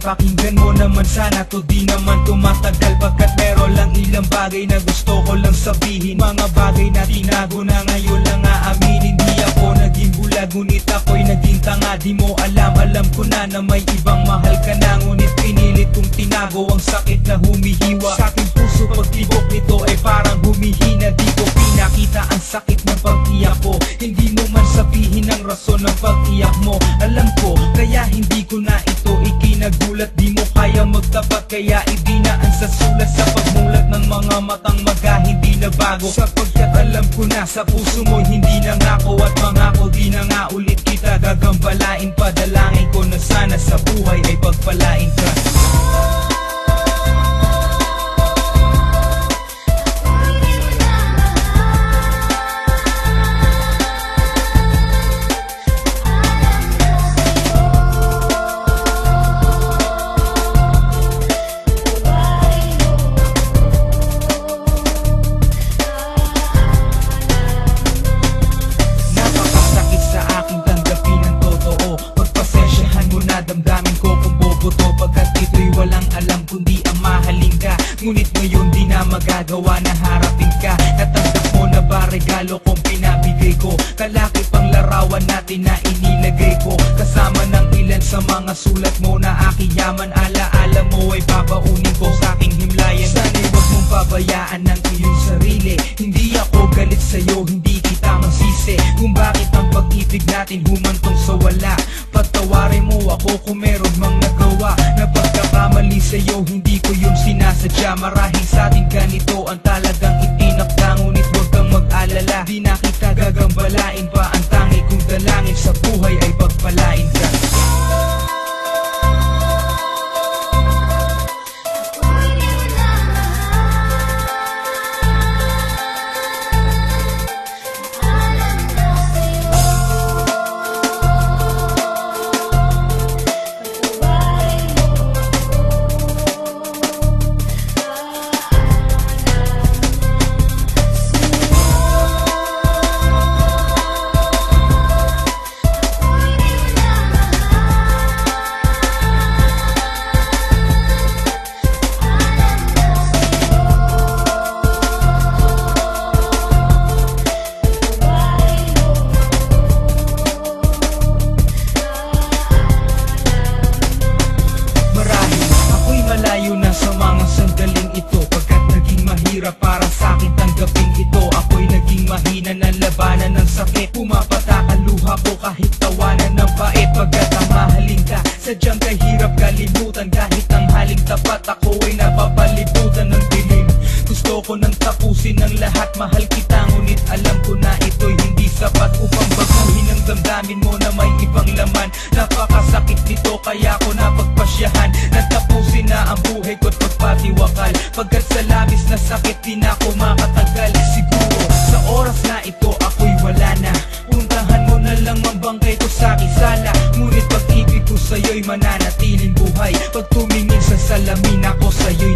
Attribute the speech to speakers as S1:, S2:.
S1: Pakinggan mo naman sana to, di naman tumatagal, pagkat meron lang ilang bagay na gusto ko lang sabihin. Mga bagay na tinago na ngayon lang aaminin. Di ako naging bulag, ngunit ako'y naging tanga. Di mo alam, alam ko na may ibang mahal ka na, ngunit pinilit kong tinago ang sakit na humihiwa sa aking puso. Pagtibok nito ay parang humihina, di ko pinakita ang sakit ng pag-iyak ko. Hindi mo man sabihin ang rason ng pag-iyak mo. Alam ko, kaya hindi ko na ito ikinagulat. Di mo kaya magtapat, kaya ibinaan sa sulat. Sa pagmulat ng mga matang maga, hindi na bago, sapagkat alam ko na sa puso mo hindi na ngako. At mangako di na nga ulit kita gagambalain. Padalangin ko na sana sa buhay ay pagpalain ka. Damdamin ko kung boboto, pagkat ito'y walang alam kundi ang mahalin ka. Ngunit ngayon di na magagawa na harapin ka. Natanggap mo na ba regalo kong pinabigay ko? Kalaki pang larawan natin na inilagay ko, kasama ng ilan sa mga sulat mo na aking yaman. Alaala mo ay babaunin ko sa aking himlayan. Sana'y wag mong pabayaan ng iyong sarili. Hindi ako galit sa'yo, hindi kita masisi kung bakit ang pag-ibig natin humantong sa wala. Patawarin mo ako kung meron mang nagawa na pagkakamali sa'yo, hindi ko yung sinasadya. Marahil sa atin ganito ang talagang itinakda, ngunit huwag kang mag-alala, di na kita gagambalain pa. Ang tangi kong dalangin sa buhay ay pagpalain ka. Para sa akin tanggapin ito, ako'y naging mahina ng labanan ng sakit. Pumapatak ang luha ko kahit tawanan ng bait, pagkat ang mahalin ka sadyang kahirap kalimutan. Kahit ang haling tapat, ako ay napapalibutan ng dilim. Gusto ko nang tapusin ang lahat, mahal kita, ngunit alam ko na ito'y hindi sapat upang baguhin ang damdamin mo na may ibang laman. Napakasakit nito kaya ko napagpasyahan na tapusin na ang buhay ko't pagpatiwakal, pagkat sa labis na sakit di na ako makatagal. Siguro sa oras na ito ako'y wala na, puntahan mo na lang ang bangkay ko sa kisala. Ngunit pag-ibig ko sa'yo'y mananatiling buhay, pag tumingin sa salamin ako sa'yo'y